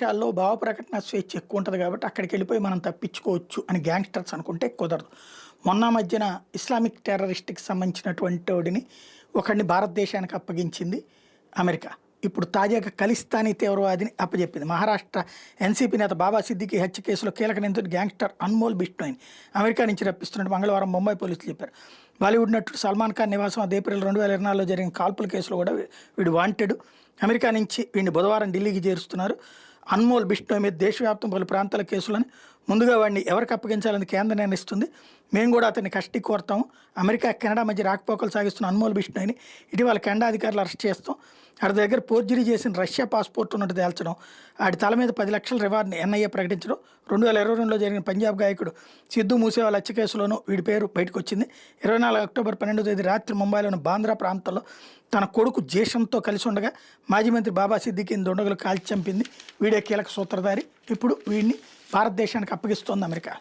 దేశాల్లో భావ ప్రకటన స్వేచ్ఛ ఎక్కువ ఉంటుంది కాబట్టి అక్కడికి వెళ్ళిపోయి మనం తప్పించుకోవచ్చు అని గ్యాంగ్స్టర్స్ అనుకుంటే కుదరదు. మొన్న మధ్యన ఇస్లామిక్ టెర్రరిస్ట్‌కి సంబంధించినటువంటి వాడిని ఒకడిని భారతదేశానికి అప్పగించింది అమెరికా. ఇప్పుడు తాజాగా ఖలిస్తానీ తీవ్రవాదిని అప్పజెప్పింది. మహారాష్ట్ర ఎన్‌సీపీ నేత బాబా సిద్దికీ హత్య కేసులో కీలక నిందితుడు గ్యాంగ్స్టర్ అన్మోల్ బిష్నోయ్‌ని అమెరికా నుంచి రప్పిస్తున్నట్టు మంగళవారం ముంబై పోలీసులు చెప్పారు. బాలీవుడ్ నటుడు సల్మాన్ ఖాన్ నివాసం ఏప్రిల్ 2024లో జరిగిన కాల్పుల కేసులో కూడా వీడు వాంటెడ్. అమెరికా నుంచి వీడిని బుధవారం ఢిల్లీకి చేరుస్తున్నారు. అన్మోల్ బిష్నోయ్ మీద దేశవ్యాప్తం పలు ప్రాంతాల కేసులని ముందుగా వాడిని ఎవరికి అప్పగించాలని కేంద్రం నిర్ణయిస్తుంది. మేము కూడా అతన్ని కస్టడీ కోరుతాము. అమెరికా కెనడా మధ్య రాకపోకలు సాగిస్తున్న అన్మోల్ బిష్నోయ్‌ని ఇటీవల కెనడా అధికారులు అరెస్ట్ చేస్తాం. ఆడి దగ్గర ఫోర్జరీ చేసిన రష్యా పాస్పోర్ట్ ఉన్నట్టు తేల్చడం, ఆడి తల మీద 10 లక్షల రివార్డ్ని ఎన్ఐఏ ప్రకటించడం, 2022లో జరిగిన పంజాబ్ గాయకుడు సిద్ధు మూసేవాల హత్య కేసులోనూ వీడి పేరు బయటకు వచ్చింది. 24 అక్టోబర్ 12వ తేదీ రాత్రి ముంబైలోని బాంద్రా ప్రాంతంలో తన కొడుకు జేషన్తో కలిసి ఉండగా మాజీ మంత్రి బాబా సిద్దికీని దుండగులు కాల్చి చంపింది. వీడే కీలక సూత్రధారి. ఇప్పుడు వీడిని భారతదేశానికి అప్పగిస్తోంది అమెరికా.